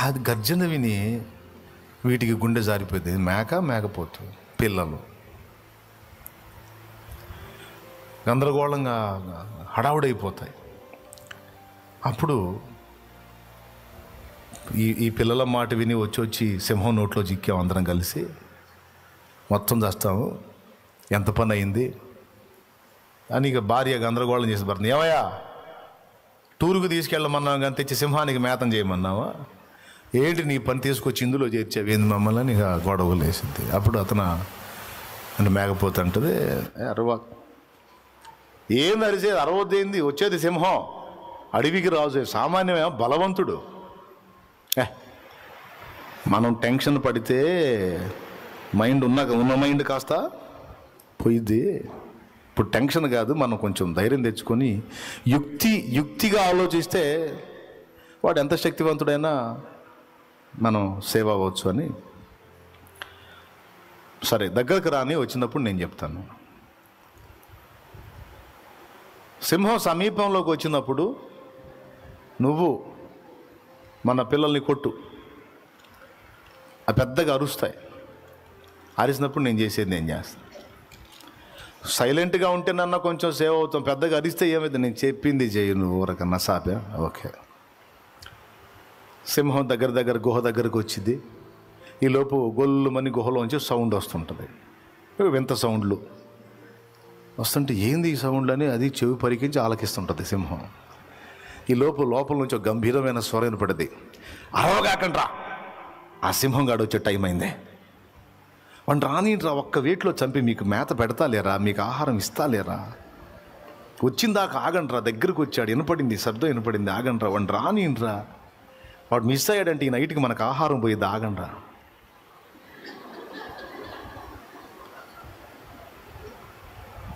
అది గర్జన విని వీటికి గుండె జారిపోయింది. మేకపోతు పిల్లలు గందరగోళంగా హడావుడైపోతాయి. అప్పుడు ఈ పిల్లల మాట విని వచ్చి సింహం నోట్లో చిక్కాం అందరం కలిసి. మొత్తం చేస్తాము, ఎంత పని అయింది అని ఇక భార్య గందరగోళం చేసి భర్త, ఏవయ్యా టూరుకు తీసుకెళ్ళమన్నావు కానీ తెచ్చి సింహానికి మేతం చేయమన్నావా, ఏంటి నీ పని తీసుకొచ్చి ఇందులో చేర్చావు ఏంది మమ్మల్ని ఇక గొడవలు వేసింది. అప్పుడు అతను అంటే మేకపోతే అంటది, అరవా ఏంది అరిసేది, అరవద్దేంది, వచ్చేది సింహం, అడవికి రాజు, సామాన్యమే బలవంతుడు. మనం టెన్షన్ పడితే మైండ్ ఉన్న మైండ్ కాస్త పోయిద్ది. ఇప్పుడు టెన్షన్ కాదు, మనం కొంచెం ధైర్యం తెచ్చుకొని యుక్తిగా ఆలోచిస్తే వాడు ఎంత శక్తివంతుడైనా మనం సేవ్ అవ్వచ్చు అని. సరే, దగ్గరకు రాని వచ్చినప్పుడు నేను చెప్తాను. సింహం సమీపంలోకి వచ్చినప్పుడు నువ్వు మన పిల్లల్ని కొట్టు, ఆ పెద్దగా అరుస్తాయి. అరిసినప్పుడు నేను చేసేది నేను చేస్తాను. సైలెంట్గా ఉంటే నన్న కొంచెం సేవ్ అవుతాం. పెద్దగా అరిస్తే ఏమైంది, నేను చెప్పింది చేయి, నువ్వు ఊరకన్నా సాపా. ఓకే. సింహం దగ్గర గుహ దగ్గరకు వచ్చింది. ఈలోపు గొల్లుమని గుహలోంచి సౌండ్ వస్తుంటుంది, వింత సౌండ్లు వస్తుంటే ఏంది ఈ సౌండ్లు అని అది చెవి పరికించి ఆలకిస్తుంటుంది సింహం. ఈలోపు లోపల నుంచి ఒక గంభీరమైన స్వరం వినపడింది, అరవగాకండ్రా, ఆ సింహం గాడు వచ్చే టైం అయిందే, వాడిని రానిరా, ఒక్క వేట్లో చంపి మీకు మేత పెడతా లేరా, మీకు ఆహారం ఇస్తా లేరా, వచ్చిందాకా ఆగండ్రా, దగ్గరకు వచ్చాడు, వినపడింది శబ్దం వినపడింది, ఆగండ్రా, వాడిని రానిరా, వాడు మిస్ అయ్యాడంటే ఈ నైట్కి మనకు ఆహారం పోయింది, ఆగండ్రా.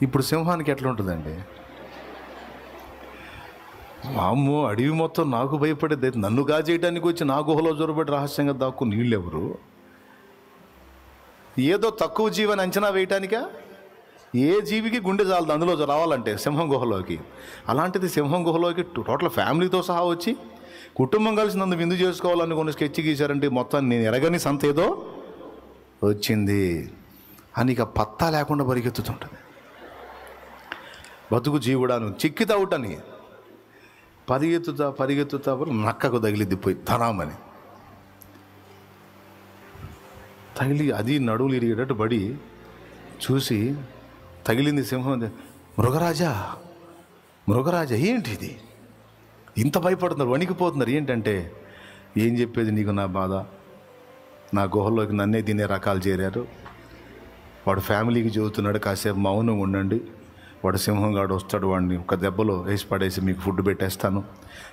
ఇప్పుడు సింహానికి ఎట్లా ఉంటుందండి, వామ్మో అడవి మొత్తం నాకు భయపడేది, నన్ను గాజేయడానికి వచ్చి నా గుహలో జొరబడి రహస్యంగా దాక్కు నీళ్ళెవరు, ఏదో తక్కువ జీవని అంచనా వేయటానికా, ఏ జీవికి గుండె చాలదు అందులో రావాలంటే సింహం గుహలోకి. అలాంటిది సింహం గుహలోకి టోటల్ ఫ్యామిలీతో సహా వచ్చి కుటుంబం కలిసి నన్ను విందు చేసుకోవాలని కొన్ని స్కెచ్ గీశారంటే మొత్తం నేను ఎరగని సంత ఏదో వచ్చింది అని ఇక పత్తా లేకుండా పరిగెత్తుతుంటుంది. బతుకు జీవుడాను చిక్కితావుటని పరిగెత్తుతా నక్కకు తగిలిద్ది పోయి తనామని తగిలి అది నడువులు ఇరిగేటట్టు పడి చూసి తగిలింది సింహం. మృగరాజా ఏంటిది, ఇంత భయపడుతున్నారు, వణికిపోతున్నారు, ఏంటంటే ఏం చెప్పేది నీకు నా బాధ, నా గుహలోకి నన్నే తినే రకాలు చేరారు, వాడు ఫ్యామిలీకి చెబుతున్నాడు కాసేపు మౌనం ఉండండి, వాడు సింహంగాడు వస్తాడు, వాడిని ఒక దెబ్బలో వేసి పడేసి మీకు ఫుడ్ పెట్టేస్తాను,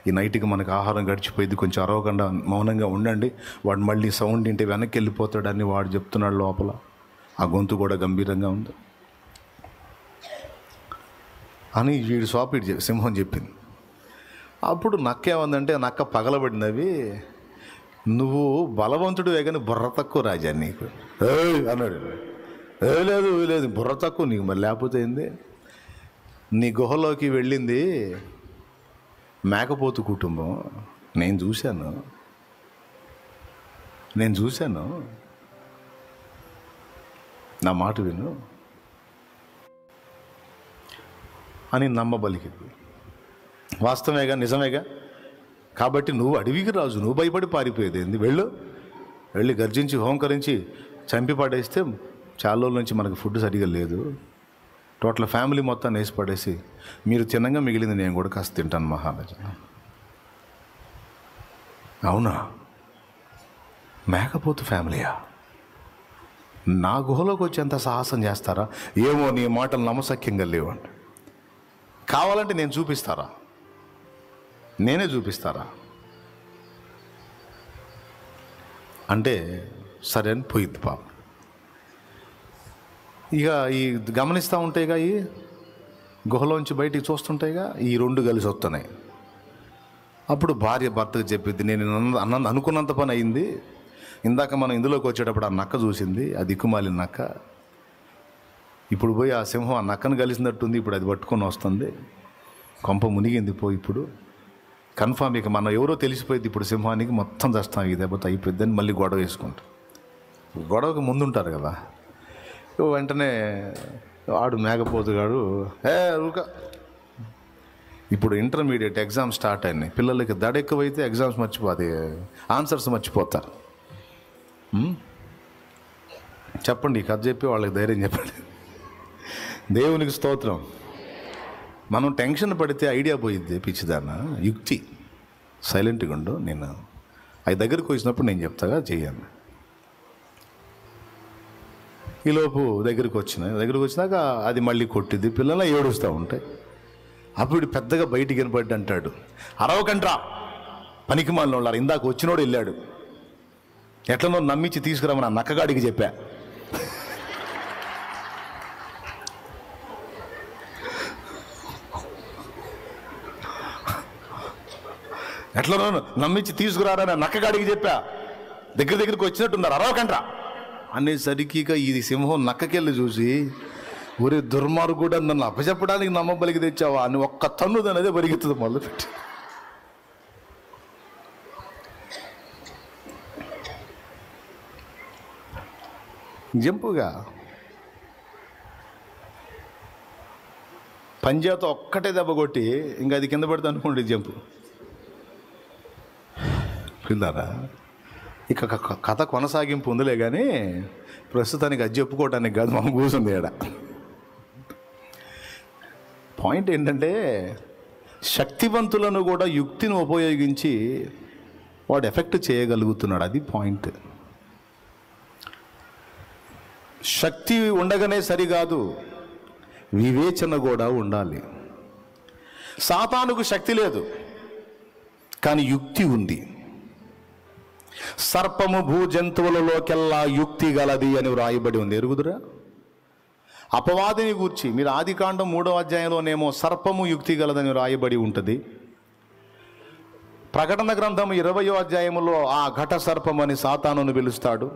ఈ నైట్కి మనకు ఆహారం గడిచిపోయింది, కొంచెం అరవకుండా మౌనంగా ఉండండి, వాడు మళ్ళీ సౌండ్ వింటే వెనక్కి వెళ్ళిపోతాడని వాడు చెప్తున్నాడు. లోపల ఆ గొంతు కూడా గంభీరంగా ఉంది అని వీడు స్వాపీడు సింహం చెప్పింది. అప్పుడు నక్క ఏమందంటే, నక్క పగలబడినవి, నువ్వు బలవంతుడు కానీ బుర్ర తక్కువ రాజా నీకు అన్నాడు. లేదు బుర్ర తక్కువ నీకు, మరి లేకపోతే ఏంది, నీ గుహలోకి వెళ్ళింది మేకపోతు కుటుంబం, నేను చూశాను, నా మాట విను అని నమ్మబలికింది. వాస్తవేగా, నిజమేగా, కాబట్టి నువ్వు అడవికి రాజు, నువ్వు భయపడి పారిపోయేది ఏంది, వెళ్ళి గర్జించి హోంకరించి చంపి పడేస్తే చాలా రోజుల నుంచి మనకు ఫుడ్ సరిగా లేదు, టోటల్ ఫ్యామిలీ మొత్తాన్ని వేసి పడేసి మీరు తినంగా మిగిలింది నేను కూడా కాస్త తింటాను మహారాజా. అవునా, మేకపోతు ఫ్యామిలీయా, నా గుహలోకి వచ్చి ఎంత సాహసం చేస్తారా, ఏమో నీ మాటలు నమ్మశక్యంగా లేవండి, కావాలంటే నేనే చూపిస్తారా అంటే సరే అని పోయిద్ది పాపం. ఇక ఈ గమనిస్తూ ఉంటాయిగా, ఈ గుహలోంచి బయటికి చూస్తుంటాయిగా, ఈ రెండు కలిసి వస్తున్నాయి. అప్పుడు భార్య భర్తకు చెప్పిద్ది, నేను అనుకున్నంత పని అయింది, ఇందాక మనం ఇందులోకి వచ్చేటప్పుడు ఆ నక్క చూసింది, ఆ దిక్కుమాలిన నక్క, ఇప్పుడు పోయి ఆ సింహం ఆ నక్కను కలిసినట్టుంది, ఇప్పుడు అది పట్టుకొని వస్తుంది, కొంప మునిగింది పోయి, ఇప్పుడు కన్ఫామ్ ఇక మనం ఎవరో తెలిసిపోయింది, ఇప్పుడు సింహానికి మొత్తం చేస్తాం, ఇది అయిపోతే అయిపోద్దని మళ్ళీ గొడవ వేసుకుంటాం. గొడవకు ముందుంటారు కదా, వెంటనే వాడు మేకపోతుగాడు ఊక. ఇప్పుడు ఇంటర్మీడియట్ ఎగ్జామ్స్ స్టార్ట్ అయినాయి. పిల్లలకి దడ ఎక్కువైతే ఎగ్జామ్స్ మర్చిపోతే ఆన్సర్స్ మర్చిపోతారు. చెప్పండి, ఈ కథ చెప్పి వాళ్ళకి ధైర్యం చెప్పండి. దేవునికి స్తోత్రం. మనం టెన్షన్ పడితే ఐడియా పోయిద్ది పిచ్చిదాన్న. యుక్తి, సైలెంట్గా ఉండు, నేను అవి దగ్గరికి వచ్చినప్పుడు నేను చెప్తాగా చెయ్యాను. ఈలోపు దగ్గరికి వచ్చినాక అది మళ్ళీ కొట్టిద్ది, పిల్లలు ఏడుస్తూ ఉంటాయి. అప్పుడు పెద్దగా బయటికి వినపడ్డి అంటాడు, అరవకంట్రా పనికి మాలిన వాళ్ళారు, ఇందాక వచ్చినోడు వెళ్ళాడు, ఎట్లనో నమ్మించి తీసుకురామని ఆ నక్కగాడికి చెప్పా. ఎట్లనో నమ్మించి తీసుకురారని నక్కగాడికి చెప్పా, దగ్గరికి వచ్చినట్టున్నారు, అరవకంట్రా అనేసరికి ఇక ఇది సింహం నక్కకెళ్ళి చూసి, ఒరే దుర్మార్గుడు నన్ను అప్పచెప్పడానికి నమ్మబలికి తెచ్చావా అని ఒక్క తన్నుది అనేది పరిగెత్తుది మొదలుపెట్టి. జంపుగా పంజాతో ఒక్కటే దెబ్బ కొట్టి ఇంకా అది కింద పడితే అనుకోండి జంపు. పిల్లారా, ఇక కథ కొనసాగింపు ఉందిలే కానీ ప్రస్తుతానికి అది చెప్పుకోవటానికి కాదు మనం కూర్చుంది ఏడ. పాయింట్ ఏంటంటే, శక్తివంతులను కూడా యుక్తిని ఉపయోగించి వాడు ఎఫెక్ట్ చేయగలుగుతున్నాడు. అది పాయింట్. శక్తి ఉండగానే సరికాదు, వివేచన కూడా ఉండాలి. సాతానుకు శక్తి లేదు, కానీ యుక్తి ఉంది. సర్పము భూజంతువులలోకెల్లా యుక్తి గలది అని వ్రాయబడి ఉంది, ఎరుగుదురా? అపవాదిని గూర్చి మీరు ఆదికాండం 3వ అధ్యాయంలోనేమో సర్పము యుక్తి గలదని వ్రాయబడి ఉంటుంది. ప్రకటన గ్రంథం 20వ అధ్యాయంలో ఆ ఘట సర్పం అని సాతానును పిలుస్తాడు.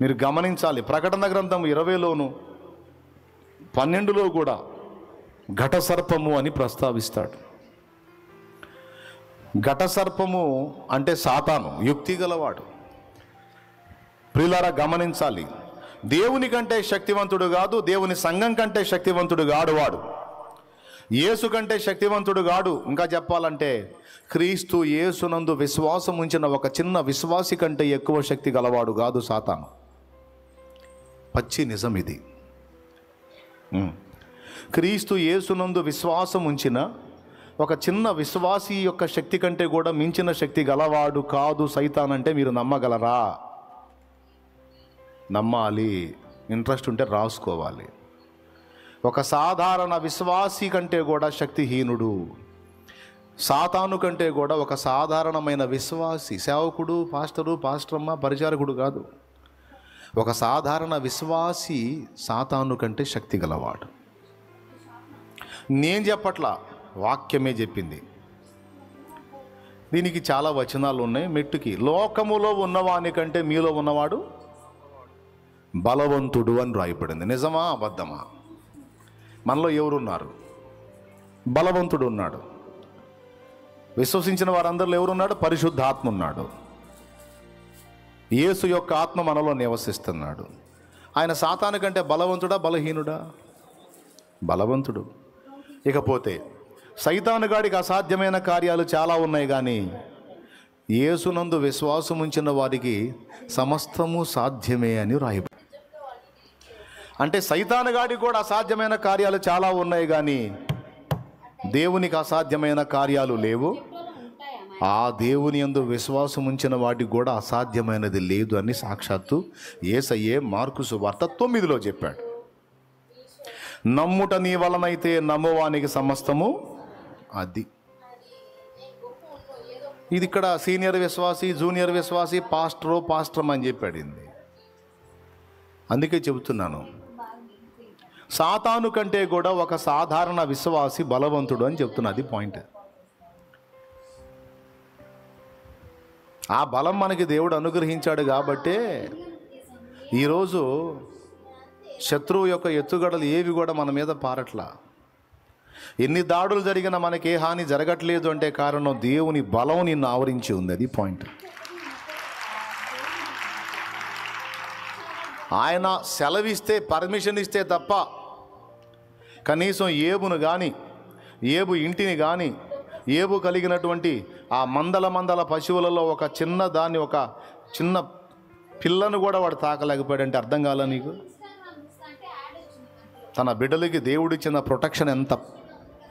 మీరు గమనించాలి, ప్రకటన గ్రంథం 20లోను 12లో కూడా ఘట సర్పము అని ప్రస్తావిస్తాడు. ఘట సర్పము అంటే సాతాను, యుక్తి గలవాడు. ప్రియులారా గమనించాలి, దేవుని కంటే శక్తివంతుడు కాదు, దేవుని సంఘం కంటే శక్తివంతుడు గాడు వాడు. యేసు కంటే శక్తివంతుడు గాడు. ఇంకా చెప్పాలంటే క్రీస్తు యేసునందు విశ్వాసం ఉంచిన ఒక చిన్న విశ్వాసి కంటే ఎక్కువ శక్తి గలవాడు కాదు సాతాను. పచ్చి నిజం ఇది. క్రీస్తు యేసునందు విశ్వాసం ఉంచిన ఒక చిన్న విశ్వాసి యొక్క శక్తి కంటే కూడా మించిన శక్తి గలవాడు కాదు సైతాన్. అంటే మీరు నమ్మగలరా? నమ్మాలి. ఇంట్రెస్ట్ ఉంటే రాసుకోవాలి. ఒక సాధారణ విశ్వాసి కంటే కూడా శక్తిహీనుడు. సాతాను కంటే కూడా ఒక సాధారణమైన విశ్వాసి, సేవకుడు, పాస్టరమ్మ, పరిచారకుడు కాదు, ఒక సాధారణ విశ్వాసి సాతాను కంటే శక్తి గలవాడు. నేను చెప్పట్లా, వాక్యమే చెప్పింది. దీనికి చాలా వచనాలు ఉన్నాయి. మెట్టుకి లోకములో ఉన్నవాని కంటే మీలో ఉన్నవాడు బలవంతుడు అని రాయబడింది. నిజమా అబద్ధమా? మనలో ఎవరున్నారు? బలవంతుడు ఉన్నాడు. విశ్వసించిన వారందరిలో ఎవరున్నాడు? పరిశుద్ధాత్మ ఉన్నాడు. యేసు యొక్క ఆత్మ మనలో నివసిస్తున్నాడు. ఆయన సాతాను కంటే బలవంతుడా బలహీనుడా? బలవంతుడు. ఇకపోతే సైతాను గాడికి అసాధ్యమైన కార్యాలు చాలా ఉన్నాయి, కానీ యేసునందు విశ్వాసం ఉంచిన వారికి సమస్తము సాధ్యమే అని రాయబడింది. అంటే సైతాను గాడికి కూడా అసాధ్యమైన కార్యాలు చాలా ఉన్నాయి, కానీ దేవునికి అసాధ్యమైన కార్యాలు లేవు. ఆ దేవుని యందు విశ్వాసం ఉంచిన వాటికి కూడా అసాధ్యమైనది లేదు అని సాక్షాత్తు యేసయ్యే మార్కు సువార్త 9లో చెప్పాడు. నమ్ముట నీ వలనైతే నమ్మువానికి సమస్తము. అది ఇది ఇక్కడ సీనియర్ విశ్వాసి, జూనియర్ విశ్వాసి, పాస్టర్ అని చెప్పాడింది. అందుకే చెబుతున్నాను, సాతాను కంటే కూడా ఒక సాధారణ విశ్వాసి బలవంతుడు అని చెప్తున్నా. అది పాయింట్. ఆ బలం మనకి దేవుడు అనుగ్రహించాడు కాబట్టే ఈరోజు శత్రువు యొక్క ఎత్తుగడలు ఏవి కూడా మన మీద పారట్లా. ఎన్ని దాడులు జరిగినా మనకి ఏ హాని జరగట్లేదు అంటే కారణం దేవుని బలం నిన్ను ఆవరించి ఉంది. అది పాయింట్. ఆయన సెలవిస్తే, పర్మిషన్ ఇస్తే తప్ప కనీసం ఏబును కానీ, ఏబు ఇంటిని కానీ, ఏబు కలిగినటువంటి ఆ మందల పశువులలో ఒక చిన్న దాన్ని, ఒక చిన్న పిల్లను కూడా వాడు తాకలేకపోయాడంటే అర్థం కాలే నీకు? తన బిడ్డలకి దేవుడిచ్చిన ప్రొటెక్షన్ ఎంత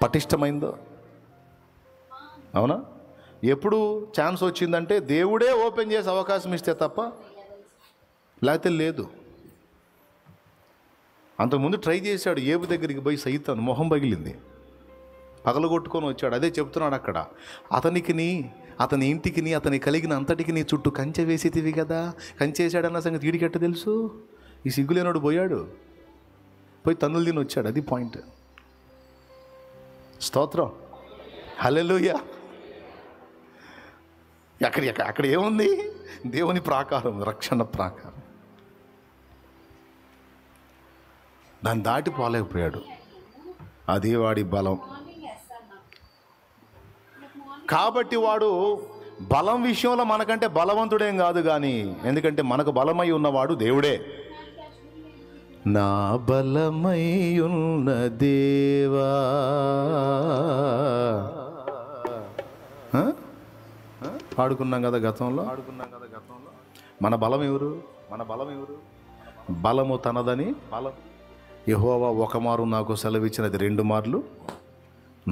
పటిష్టమైందో. అవునా? ఎప్పుడు ఛాన్స్ వచ్చిందంటే దేవుడే ఓపెన్ చేసి అవకాశం ఇస్తే తప్ప, లేకపోతే లేదు. అంతకుముందు ట్రై చేశాడు, ఏబు దగ్గరికి పోయి సైతాను మొహం పగిలింది, పగలగొట్టుకొని వచ్చాడు. అదే చెప్తున్నాడు అక్కడ, అతని ఇంటికి, అతని కలిగిన అంతటికి నీ చుట్టూ కంచె వేసేటివి కదా. కంచె వేసాడన్న సంగతి వీడికెట్ట తెలుసు? ఈ సిగ్గులేనోడు పోయాడు, పోయి తన్నులు తిని వచ్చాడు. అది పాయింట్. స్తోత్రం, హల్లెలూయా. అక్కడ ఏముంది? దేవుని ప్రాకారం, రక్షణ ప్రాకారం. దాన్ని దాటిపోలేకపోయాడు. అది వాడి బలం. కాబట్టి వాడు బలం విషయంలో మనకంటే బలవంతుడేం కాదు కానీ, ఎందుకంటే మనకు బలమై ఉన్నవాడు దేవుడే. నా బలమై ఉన్న దేవా, పాడుకున్నాం కదా గతంలో. మన బలం ఎవరు? బలము తనదని. యెహోవా ఒకమారు నాకు సెలవిచ్చినది, 2 మార్లు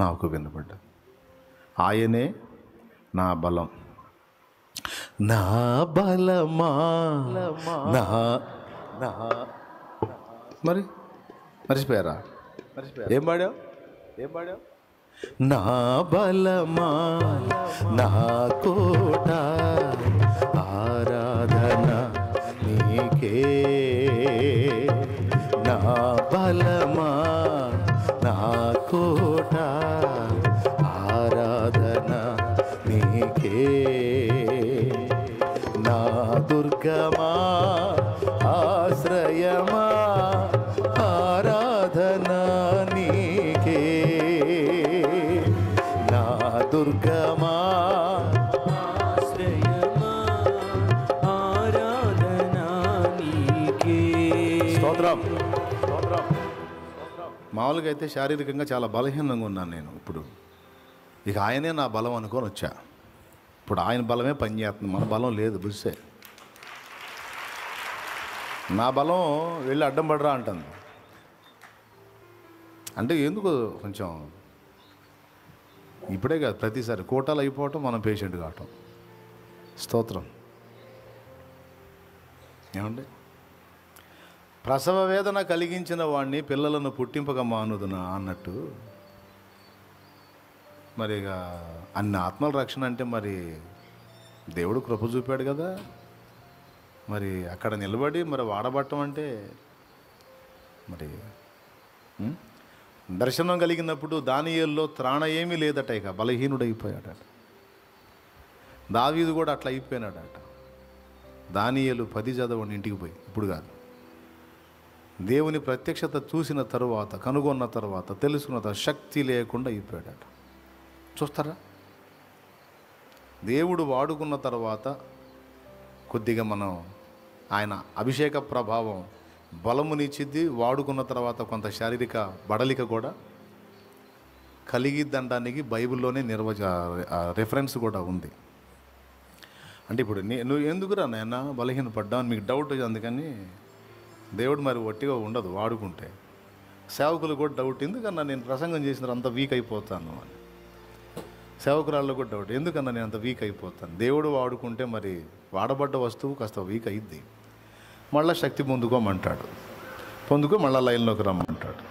నాకు వినబడ్డా. ఆయనే నా బలం. నా బలమా, మరి మర్చిపోయారా? ఏం పాడావు? నా బలమా, నా కోట, ఆరాధన నీకే. నా బలమా, నా కోట, ఆరాధన నీకే. నా దుర్గమా, ఆశ్రయమా, ఆరాధన నీకే. నా దుర్గమా, ఆశ్రయమా, ఆరాధన నీకే. స్తోత్రం. మామూలుగా అయితే శారీరకంగా చాలా బలహీనంగా ఉన్నాను నేను. ఇప్పుడు ఇక ఆయనే నా బలం అనుకొని వచ్చా. ఇప్పుడు ఆయన బలమే పనిచేస్తుంది, మన బలం లేదు. బుస్సే నా బలం వెళ్ళి అడ్డం పడరా అంటుంది. అంటే ఎందుకు కొంచెం ఇప్పుడే కాదు, ప్రతిసారి కోటాలు అయిపోవటం, మనం పేషెంట్ కావటం. స్తోత్రం. ఏమండి? ప్రసవ వేదన కలిగించిన వాడిని పిల్లలను పుట్టింపక మానుదునా అన్నట్టు, మరి ఇక అన్ని ఆత్మల రక్షణ అంటే మరి దేవుడు కృప చూపాడు కదా. మరి అక్కడ నిలబడి మరి వాడబట్టం అంటే మరి దర్శనం కలిగినప్పుడు దానియేలులో త్రాణ ఏమీ లేదట, ఇక బలహీనుడైపోయాడట. దావీదు కూడా అట్లా అయిపోయినాడట. దానియేలు 10 చదవండి ఇంటికి పోయి, ఇప్పుడు కాదు. దేవుని ప్రత్యక్షత చూసిన తరువాత, కనుగొన్న తర్వాత, తెలుసుకున్న తర్వాత శక్తి లేకుండా అయిపోయాడట. చూస్తారా? దేవుడు వాడుకున్న తర్వాత కొద్దిగా మనం ఆయన అభిషేక ప్రభావం బలమునిచ్చిద్ది. వాడుకున్న తర్వాత కొంత శారీరక బడలిక కూడా కలిగిద్దనడానికి బైబిల్లోనే రెఫరెన్స్ కూడా ఉంది. అంటే ఇప్పుడు నువ్వు ఎందుకురా నాయన బలహీన పడ్డావు మీకు డౌట్, అందుకని దేవుడు మరి ఒట్టిగా ఉండదు వాడుకుంటే. సేవకులు కూడా డౌట్, ఎందుకన్నా నేను ప్రసంగం చేసిన అంత వీక్ అయిపోతాను అని. సేవకురాళ్ళు కూడా డౌట్, ఎందుకన్నా నేను అంత వీక్ అయిపోతాను. దేవుడు వాడుకుంటే మరి వాడబడ్డ వస్తువు కాస్త వీక్ అయ్యిద్ది. మళ్ళీ శక్తి పొందుకోమంటాడు, మళ్ళీ లైన్లోకి రమ్మంటాడు.